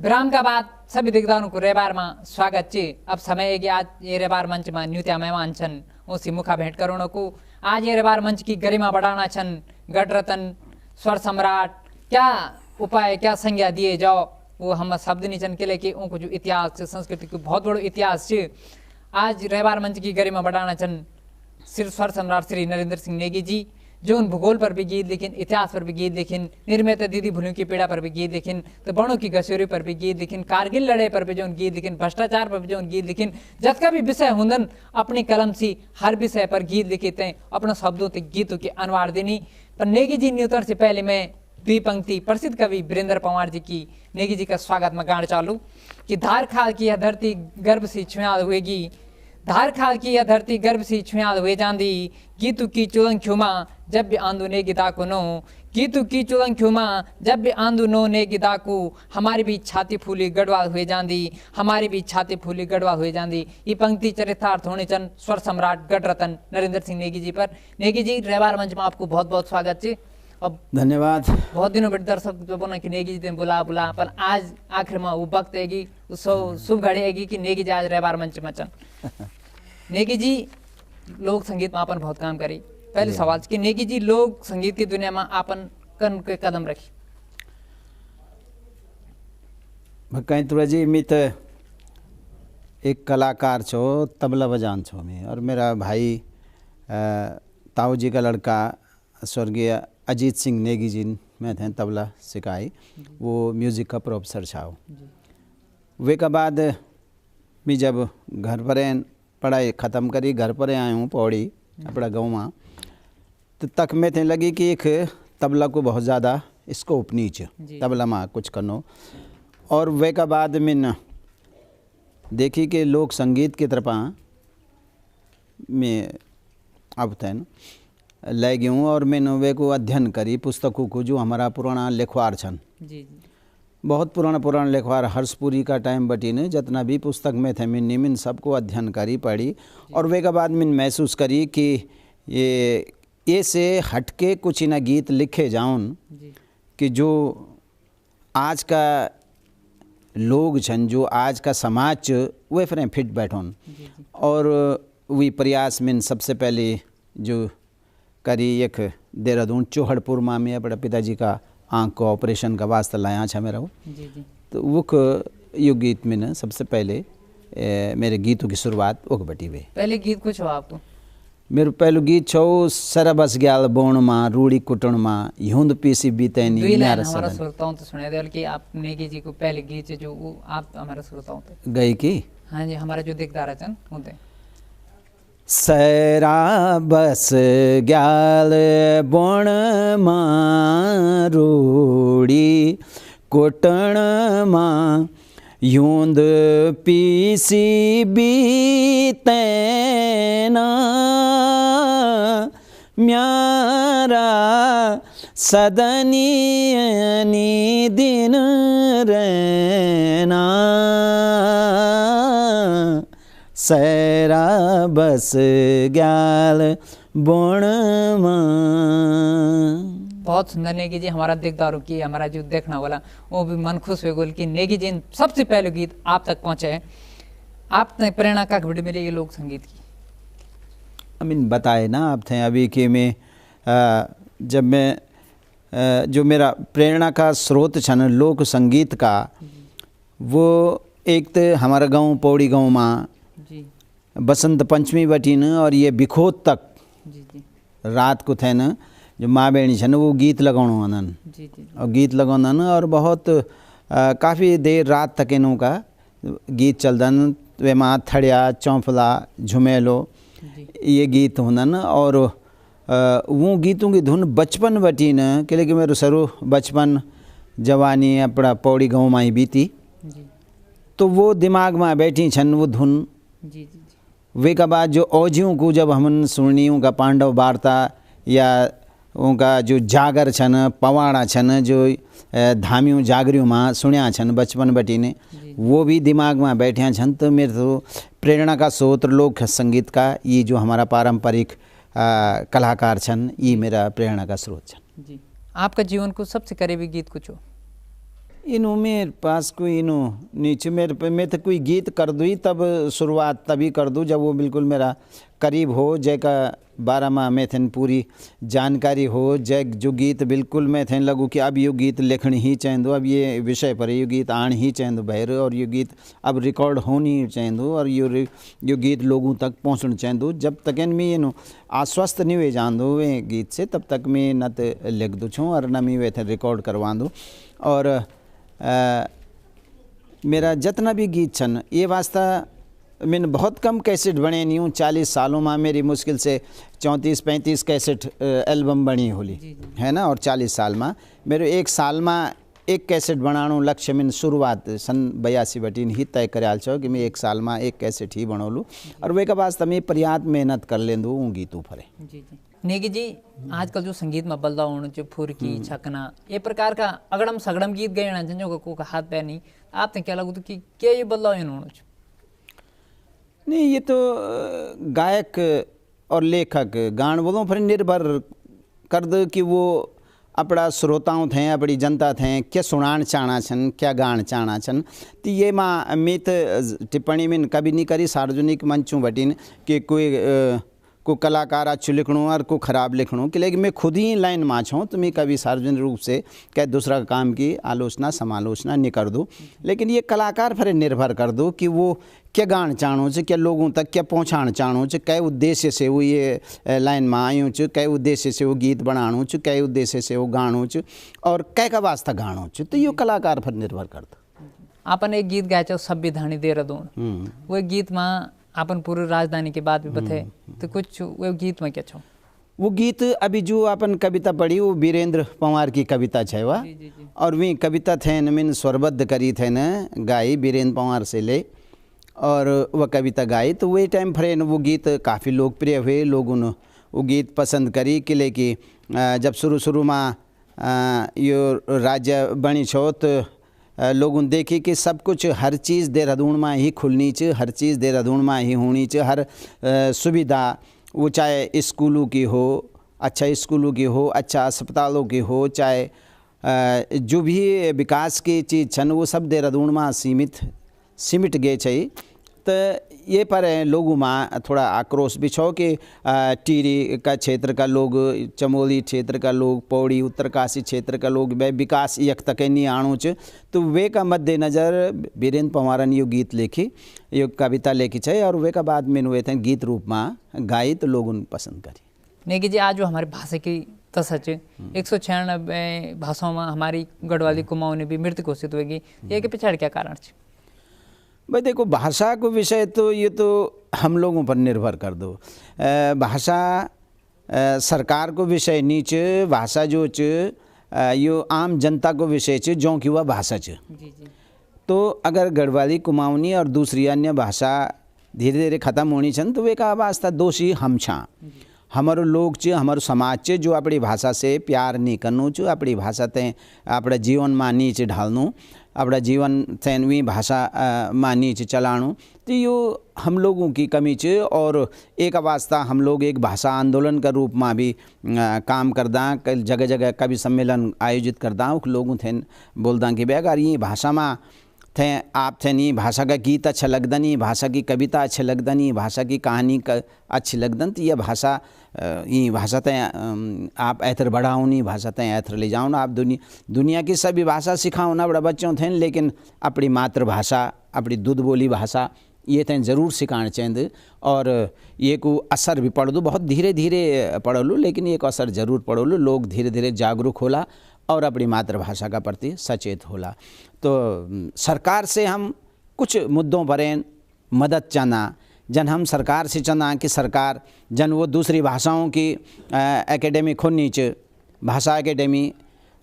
विराम का बाद सभी दिग्गजों को रेबार में स्वागत ची। अब समय है कि आज ये रेबार मंच में न्यूत्या मेहमान छन उसी मुखा भेंट करों को आज ये रेबार मंच की गरिमा बढ़ाना छन गढ़ रतन स्वर सम्राट क्या उपाय क्या संज्ञा दिए जाओ वो हम शब्द नहीं चन के लेके उनको जो इतिहास संस्कृति को बहुत बड़ो इतिहास ची। आज रेबार मंच की गरिमा बढ़ाना छन श्री स्वर सम्राट श्री नरेंद्र सिंह नेगी जी जो उन भूगोल पर भी गीत लिखिन, इतिहास पर भी गीत लिखिन, निर्मित दीदी भूलों की पीड़ा पर भी गीत लिखिन, तो बणों की घसोरी पर भी गीत लिखिन, कारगिल लड़ाई पर भी जो गीत लिखिन, भ्रष्टाचार पर भी जो गीत लिखिन, जतका भी विषय हुंदन अपनी कलम सी हर विषय पर गीत लिखित हैं अपने शब्दों तक गीतों के अनुवाद देनी। पर नेगी जी न्यूतन से पहले मैं द्वि पंक्ति प्रसिद्ध कवि वीरेंद्र पंवार जी की नेगी जी का स्वागत में गाड़ चालू कि धार खाल की यह धरती गर्भ सी छुयाल हुएगी, धार खाल की यह धरती गर्भ सी छुयाल हुए जांदी, गीतु की चुलंग खुमा जब भी आंदू ने गिदा को नो, गीतु की चुलंग खुमा जब भी आंदू नो ने गिदा को, हमारी भी छाती फूली गढ़वाल हुए जांदी, हमारी भी छाती फूली गढ़वाल हुए जांदी। ये पंक्ति चरितार्थ होने चन स्वर सम्राट गढ़ रतन नरेंद्र सिंह नेगी जी पर। नेगी जी रेबार मंच में आपको बहुत बहुत स्वागत है। अब धन्यवाद। बहुत दिनों बैठ दर्शक जो बोला कि नेगी जी बुला पर आज आखिर में वो वक्त आएगी शुभ घड़ी आएगी कि नेगी जी आज रेबार मंच में चन। नेगी जी लोक संगीत में आपन बहुत काम करी। पहले सवाल कि नेगी जी लोक संगीत की दुनिया में आपन कन के कदम रखी। कहीं तुरा जी मैं तो एक कलाकार छो तबला बजान छो मैं और मेरा भाई ताऊ जी का लड़का स्वर्गीय अजीत सिंह नेगी जी में थे तबला सिखाई वो म्यूज़िक का प्रोफेसर छाओ। वे का बाद मैं जब घर पर पढ़ाई ख़त्म करी घर पर आया हूँ पौड़ी अपना गाँव में तो तक में थे लगी कि एक तबला को बहुत ज़्यादा स्कोप नीचे तबला में कुछ करनो। और वे का बाद मैंने देखी कि लोक संगीत की तरफ मैं अब थे ले गई हूँ और मैंने वे को अध्ययन करी पुस्तकों को जो हमारा पुराना लेखवार छन बहुत पुराना लेखवार हर्षपुरी का टाइम बटी ने जितना भी पुस्तक में थे मैंने सबको अध्ययन करी पढ़ी और वे के बाद मैंने महसूस करी कि ये से हटके कुछ ना गीत लिखे जाऊन कि जो आज का लोग छन जो आज का समाज वे फिर फिट बैठोन और वही प्रयास में सबसे पहले जो करी एक देहरादून चौहड़पुर में मैं अपने पिताजी का आँख को ऑपरेशन का वास्ता लाया छा मेरा वो तो वो यो गीत में न सबसे पहले मेरे गीतों की शुरुआत वो बटी हुई। पहले गीत कुछ हो आपको? मेरे पहलू गीत छो सरबस ग्याल बोण माँ रूड़ी कुटण माँ यूंद पीसी बीतैनी हमारा श्रोताओं तो सुना दे कि आप नेगी जी को पहले गीत जो वो आप हमारे श्रोताओं तो गई की हाँ जी हमारा जो दिखदार है होते सरबस ग्याल बोण माँ रूड़ी कुटण माँ यूंद पीसी बीतैना म्यारा सदनी दिन रहना सैरा बस ग्याल बोण माँ। बहुत सुंदर नेगी जी हमारा दिखदारों की हमारा जो देखना वाला वो भी मन खुश हुए गोल कि नेगी जी सबसे पहले गीत आप तक पहुंचे है। आपने प्रेरणा का घड़ी मिली ये लोक संगीत की? अमीन बताए ना आप थे अभी कि मैं जब मैं जो मेरा प्रेरणा का स्रोत छन लोक संगीत का वो एक तो हमारा गांव पौड़ी गांव में बसंत पंचमी बटी न और ये बिखोत तक रात को थे न जो माँ बहनी छन वो गीत लगाउनु आनन और गीत लगाउन और बहुत काफ़ी देर रात तक इनों का गीत चलदन वे माँ थड़िया चौंफला झुमेलो ये गीत होनन और वो गीतों की धुन बचपन बटी न के लेकिन मेरे सरो बचपन जवानी अपना पौड़ी गाँव में ही बीती तो वो दिमाग में बैठी छन वो धुन वे का बाद जो औजियों को जब हमन सुनियों का पांडव वार्ता या उनका जो जागर छन पवाड़ा छन जो धामियों जागरियों में सुनिया छन बचपन बटी ने वो भी दिमाग में बैठे छन। तो मेरे तो प्रेरणा का स्रोत लोक संगीत का ये जो हमारा पारंपरिक कलाकार छन ये मेरा प्रेरणा का स्रोत छन। जी आपका जीवन को सबसे करीबी गीत कुछ हो? इनो मेरे पास कोई इनो नीचे मेरे पे मैं तो कोई गीत कर दूँ तब शुरुआत तभी कर दूँ जब वो बिल्कुल मेरा करीब हो, जय का बारे में मैं थे पूरी जानकारी हो, जय जो गीत बिल्कुल मैं थे लगू कि अब ये गीत लिखण ही चाहिए, अब ये विषय पर ये गीत आण ही चाहिए बहर, और ये गीत अब रिकॉर्ड होनी चाहिए, और ये गीत लोगों तक पहुँचना चाहिए। जब तक मैं नो आश्वस्त नहीं वे जान दो वे गीत से, तब तक मैं न तो लिख दूँ छूँ और न मैं वे थे रिकॉर्ड करवा दूँ। और मेरा जितना भी गीत छन ये वास्ता मैंने बहुत कम कैसेट बने नहीं हूँ। 40 सालों में मेरी मुश्किल से 34-35 कैसेट एल्बम बनी होली है ना, और 40 साल में मेरे एक साल में एक कैसेट बनाणो लक्ष्य मैंने शुरुआत सन 82 बटीन ही तय कराल छो कि मैं एक साल में एक कैसेट ही बनोलूँ, और वे का वास्ता मैं पर्याप्त मेहनत कर लेंदू हूँ गीतों पर। जी जी नेगी जी, आजकल जो संगीत में बदलाव होने जो फुरकी छकना ये प्रकार का अगड़म सगड़म गीत गए ना जो को हाथ पैर नहीं, आपने क्या लगू तो कि क्या ये बदलाव होने? नहीं, ये तो गायक और लेखक गान बोलों पर निर्भर कर दो कि वो अपना श्रोताओं थे अपनी जनता थे क्या सुनान चाहना छन, क्या गान चाहना छन। तो ये माँ मित टिप्पणी में कभी नहीं करी सार्वजनिक मंचों बटीन कि को कलाकार अच्छु लिखणु और को ख़राब लिखणु, कि लेकिन मैं खुद ही लाइन में छूँ तो मैं कभी सार्वजनिक रूप से क्या दूसरा काम की आलोचना समालोचना नहीं कर दूँ। लेकिन ये कलाकार पर निर्भर कर दो कि वो क्या गान चाहूँ च, क्या लोगों तक क्या पहुँचाण चाहूँ च, कै उद्देश्य से वो ये लाइन में आयूँ च, कै उद्देश्य से वो गीत बनाणु च, कै उद्देश्य से वो गाणु च, और कै का वास्ता गाणु च। तो ये कलाकार पर निर्भर करता। आपन एक गीत गाए संविधानी देहरादून, वो गीत में अपन पूरी राजधानी के बाद भी बथे, तो कुछ वो गीत में क्या छो? वो गीत अभी जो अपन कविता पढ़ी वो वीरेंद्र पंवार की कविता है वह, और वी कविता थे मैंने स्वरबद्ध करी थे न गाई वीरेंद्र पंवार से ले, और वह कविता गाई। तो वही टाइम फ्रेंड वो गीत काफ़ी लोकप्रिय हुए, लोगों ने वो गीत पसंद करी कि लेकि जब शुरू में यो राज्य बनी छो तो लोगों देखी कि सब कुछ हर चीज़ देहरादून में ही खुलनी च, हर चीज़ देहरादून में ही होनी च, हर सुविधा वो चाहे स्कूलों की हो, अच्छा स्कूलों की हो, अच्छा अस्पतालों की हो, चाहे जो भी विकास की चीज़ छन वो सब देहरादून में सिमट गए चाहिए। तो ये पर लोगों में थोड़ा आक्रोश भी छो कि टिहरी का क्षेत्र का लोग, चमोली क्षेत्र का लोग, पौड़ी उत्तरकाशी क्षेत्र का लोग वे विकास यक तक नहीं आणु च। तो वे का मद्देनज़र वीरेंद्र पंवार ने ये गीत लिखी, ये कविता लिखी है, और वे का बाद मैंने वे थे गीत रूप में गाई तो लोगों ने पसंद करी। नेगी जी, आज जो हमारी भाषा की तसच 196 भाषाओं में हमारी गढ़वाली कुमाऊनी भी मृत घोषित होगी, ये के पिछाड़ क्या कारण है? भाई देखो, भाषा को विषय तो ये तो हम लोगों पर निर्भर कर दो। भाषा सरकार को विषय नीचे, भाषा जो च यो आम जनता को विषय च जो कि वह भाषा च। तो अगर गढ़वाली कुमाऊनी और दूसरी अन्य भाषा धीरे धीरे ख़त्म होनी छन तो वे का वास्ता दोषी हम छा, हमारो लोग च, हमारो समाज च जो अपनी भाषा से प्यार नहीं करनू च, अपनी भाषा ते अपना जीवन में नीचे ढालनू, अपना जीवन तैनवी भाषा में नीचे चलाणु। तो यो हम लोगों की कमी च, और एक वास्ता हम लोग एक भाषा आंदोलन का रूप में भी काम करदा, जगह जगह कभी सम्मेलन आयोजित करदा, लोगों थे बोलदा कि भाई अगर ये भाषा में थे आप थे नहीं भाषा का गीत अच्छा लगदा, नहीं भाषा की कविता अच्छा लगदा, नहीं भाषा की कहानी का अच्छी लगदन, तो ये भाषा ते आप ऐथर बढ़ाओ, नहीं भाषा ते ऐथर ले जाओ ना, आप दुनिया की सभी भाषा सिखाओ ना बड़ा बच्चों थे, लेकिन अपनी मातृभाषा, अपनी दूध बोली भाषा ये थे ज़रूर सिखाना चाहिए। और ये को असर भी पड़ दो, बहुत धीरे धीरे पढ़ लो, लेकिन एक असर ज़रूर पढ़ लो, लोग धीरे धीरे जागरूक होला और अपनी मातृभाषा का प्रति सचेत होला। तो सरकार से हम कुछ मुद्दों पर मदद चाहना, जन हम सरकार से चाहना कि सरकार जन वो दूसरी भाषाओं की एकेडमी खोलनी च, भाषा एकेडमी,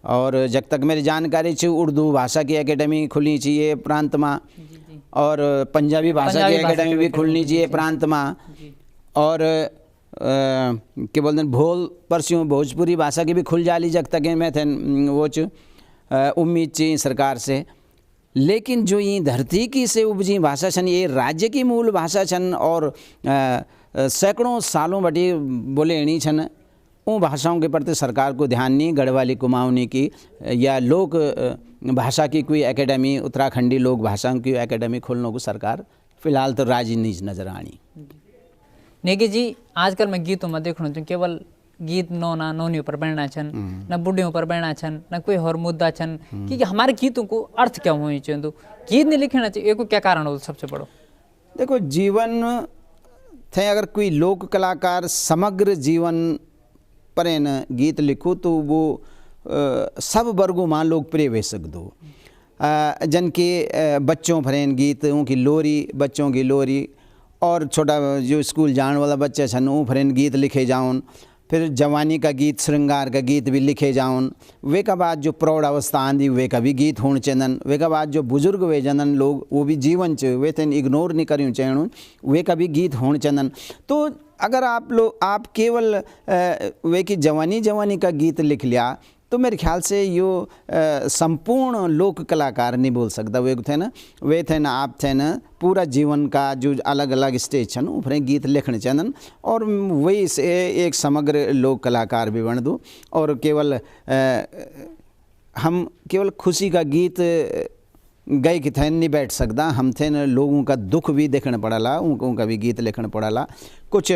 और जब तक मेरी जानकारी च उर्दू भाषा की एकेडमी खुलनी चाहिए प्रांत में, और पंजाबी भाषा की एकेडमी भी खुलनी चाहिए प्रांत में, और क्या बोलते हैं परस्यों भोजपुरी भाषा की भी खुल जाली जब तक मैं थे वो उम्मीद चाहिए सरकार से। लेकिन जो ये धरती की से उपजी भाषा छन, ये राज्य की मूल भाषा छन, और सैकड़ों सालों बटी बोले एणी छन, उन भाषाओं के प्रति सरकार को ध्यान नहीं, गढ़वाली कुमाऊनी की या लोक भाषा की कोई एकेडमी, उत्तराखंडी लोक भाषाओं की एकेडमी खोलने को सरकार फिलहाल तो राजी नहीं नजर आनी। नेगी जी आजकल मैं गीतों में देखूँ तो केवल गीत नौना नौनियों पर बनना छन, न बुढ़ियों पर बनना छन, न कोई और मुद्दा छन कि हमारे गीतों को अर्थ क्या होनी चाहिए, तो गीत नहीं लिखना चाहिए, को क्या कारण हो सबसे बड़ो? देखो जीवन थे अगर कोई लोक कलाकार समग्र जीवन पर न गीत लिखो तो वो सब वर्गों में लोकप्रिय हो सकदो। जन के बच्चों फरेन गीत, उनकी लोरी, बच्चों की लोरी, और छोटा जो स्कूल जाने वाला बच्चा छन वो फरेन गीत लिखे जाऊन, फिर जवानी का गीत, श्रृंगार का गीत भी लिखे जाऊन, वे का बाद जो प्रौढ़ अवस्था आंदी वे का भी गीत होने चंदन, वे का बाद जो बुजुर्ग वे जनन लोग वो भी जीवन च वे तेन इग्नोर नहीं करूँ चैणु, वे का भी गीत होने चंदन। तो अगर आप केवल वे की जवानी का गीत लिख लिया तो मेरे ख्याल से यो संपूर्ण लोक कलाकार नहीं बोल सकता। वे थे ना आप थे ना पूरा जीवन का जो अलग अलग स्टेज छन ऊपर गीत लिखने चंदन, और वही से एक समग्र लोक कलाकार भी बन दो। और केवल हम केवल खुशी का गीत गए कि थे नहीं बैठ सकता, हम थे न लोगों का दुख भी देखना पड़ाला, उनका भी गीत लिखना पड़ाला। कुछ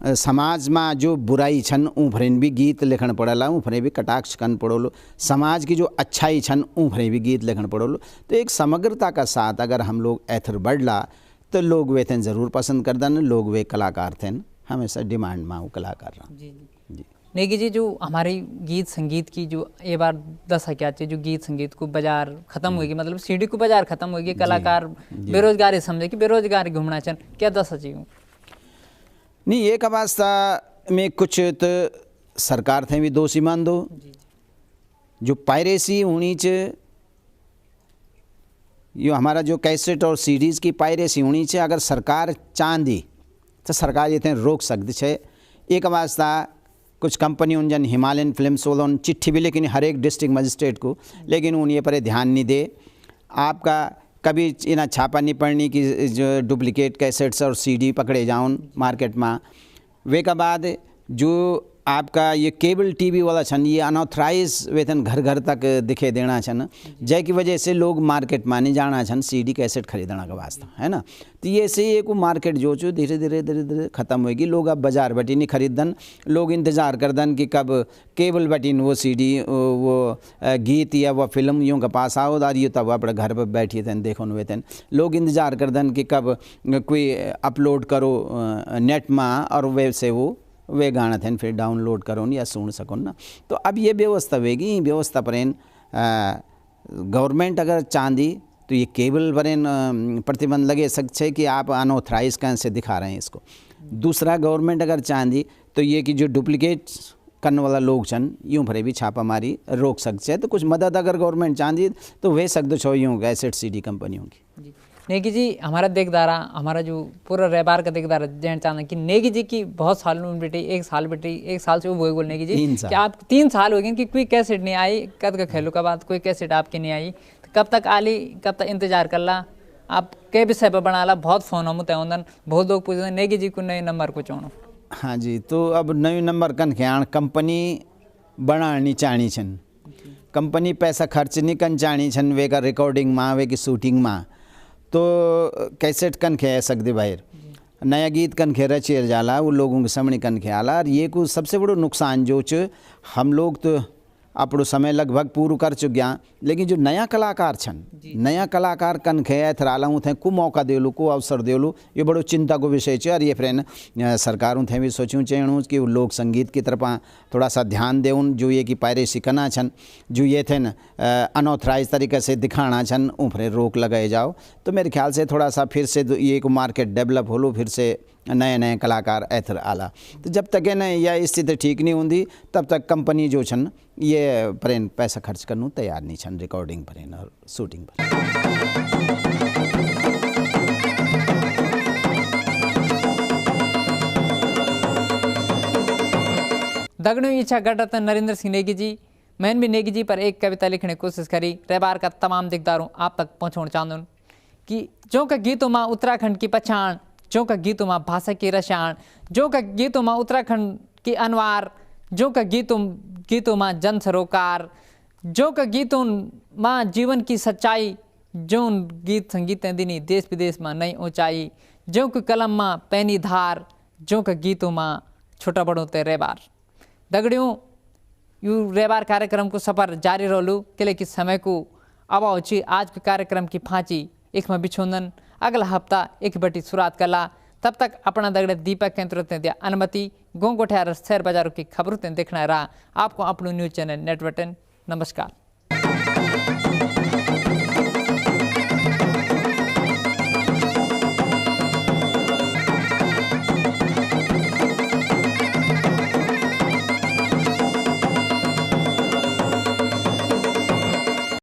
समाज में जो बुराई छन ऊँफरेन भी गीत लिखना पड़ाला, ऊँफरे भी कटाक्ष करना पड़ोलो, समाज की जो अच्छाई छन ऊँफरे भी गीत लिखना पड़ोलो। तो एक समग्रता का साथ अगर हम लोग एथर बढ़ला तो लोग वे थे ज़रूर पसंद कर दन, लोग वे कलाकार थे हमेशा डिमांड में वो कलाकार रहा। जी जी नेगी जी जो हमारी गीत संगीत की जो ये बार दशा क्या चाहिए, जो गीत संगीत को बाजार खत्म होगी, मतलब सीडी को बाजार खत्म होगी, कलाकार बेरोजगारी समझे कि बेरोजगारी घूमना चन, क्या दशा चाहिए? नहीं एक अवस्था में कुछ तो सरकार थे भी दोषी मान दो, जो पायरेसी होनी चाहिए, यो हमारा जो कैसेट और सीडीज़ की पायरेसी होनी चाहिए, अगर सरकार चांदी तो सरकार ये थे रोक सकती है। एक अवस्था कुछ कंपनी उन जन हिमालयन फिल्म्स वालों चिट्ठी भी लेकिन हर एक डिस्ट्रिक्ट मजिस्ट्रेट को, लेकिन उन ये पर ध्यान नहीं दे। आपका कभी इना छापा नहीं पड़नी कि जो डुप्लीकेट कैसेट्स और सीडी पकड़े जाऊन मार्केट में। वे का बाद जो आपका ये केबल टीवी वाला छन ये अनऑथराइज वेतन घर घर तक दिखे देना छन, जय की वजह से लोग मार्केट में नहीं जाना छन सीडी कैसेट खरीदना का वास्ता, है ना। तो ये से एक मार्केट जो धीरे धीरे ख़त्म होगी। लोग अब बाजार बटी नहीं खरीदन, लोग इंतज़ार करदन कि कब केबल बटी वो सीडी वो गीत या वो फिल्म यूँ का पास आओ और ये तब अपने घर पर बैठिए थे देखो वेतन। लोग इंतज़ार करदन कि कब कोई अपलोड करो नेट में और वैसे वे गाना थे फिर डाउनलोड करो या सुन सको ना। तो अब ये व्यवस्था होगी, व्यवस्था पर गवर्नमेंट अगर चांदी तो ये केबल पर प्रतिबंध लगे सकते कि आप अनऑथराइज कहाँ से दिखा रहे हैं इसको। दूसरा गवर्नमेंट अगर चांदी तो ये कि जो डुप्लीकेट करने वाला लोग छन यूँ भरे भी छापा मारी रोक सकते हैं। तो कुछ मदद अगर गवर्नमेंट चांदी तो वे सकते छो यूँ कैसेट सीडी कंपनियों की। नेगी जी हमारा देखदारा, हमारा जो पूरा रैबार का देखदारा जैन चाहना कि नेगी जी की बहुत साल में बेटी एक साल से वो बोल नेगी जी कि आप 3 साल हो गए कि कोई कैसेट नहीं आई, कद का खेलो का बात कोई कैसेट आपकी नहीं आई, तो कब तक आली, कब तक इंतजार कर ला, आप के विषय पर बना ला, बहुत फ़ोन हम तय बहुत लोग पूछते नेगी जी को नए नंबर को चुनो। हाँ जी, तो अब नए नंबर कन ख्याण कंपनी बनानी चाहनी छन, कंपनी पैसा खर्च नहीं कन चाहनी छन वे का रिकॉर्डिंग में वे की शूटिंग में। तो कैसेट कन खे सकते बाहर नया गीत कन खे रचेर जाला वो लोगों के सामने कन खे आला। और ये को सबसे बड़ो नुकसान जो हम लोग तो अपनो समय लगभग पूरा कर चुक्या, लेकिन जो नया कलाकार छन नया कलाकार कन खे एथराला थे को मौका देलू को अवसर देलू, ये बड़ो चिंता को विषय है। और ये फ्रेंड सरकारों थे भी सोचूँ चेणू कि लोक संगीत की तरफ थोड़ा सा ध्यान देउन, जो ये कि पायरेसी करना छन, जो ये थे न अनऑथराइज तरीके से दिखाना छन ऊपरे रोक लगाए जाओ। तो मेरे ख्याल से थोड़ा सा फिर से ये को मार्केट डेवलप हो लो, फिर से नए नए कलाकार एथर आला। तो जब तक है ना यह स्थिति ठीक नहीं होंगी तब तक कंपनी जो छन ये परेन पैसा खर्च करने तैयार नहीं छन रिकॉर्डिंग परेन और शूटिंग पर। दगड़ों इच्छा गढ़ नरेंद्र सिंह नेगी जी, मैंने भी नेगी जी पर एक कविता लिखने की कोशिश करी, रैबार का तमाम दिकदारों आप तक पहुँचाना चाहूँ कि जो का गीतों में उत्तराखंड की पहचान, जो का गीतों में भाषा की रसायन, जो का गीतों में उत्तराखंड की अनवार, जो का गीतों माँ जन सरोकार, जो का गीतों माँ जीवन की सच्चाई, जो गीत संगीत दिनी देश विदेश में नई ऊंचाई, जो का कलम माँ पैनी धार, जो का गीतों माँ छोटा बड़ों ते रेबार। दगड़ियों यू रेबार कार्यक्रम को सफर जारी रोलू किले की समय को अब औची आज के कार्यक्रम की फांची एक में बिछोंदन अगला हफ्ता एक बटी शुरुआत कला। तब तक अपना दगड़े दीपक केंद्र दिया अनुमति गोंगोठिया शेयर बाजारों की खबरों देखना रहा आपको अपनो न्यूज चैनल नेटवर्क। नमस्कार।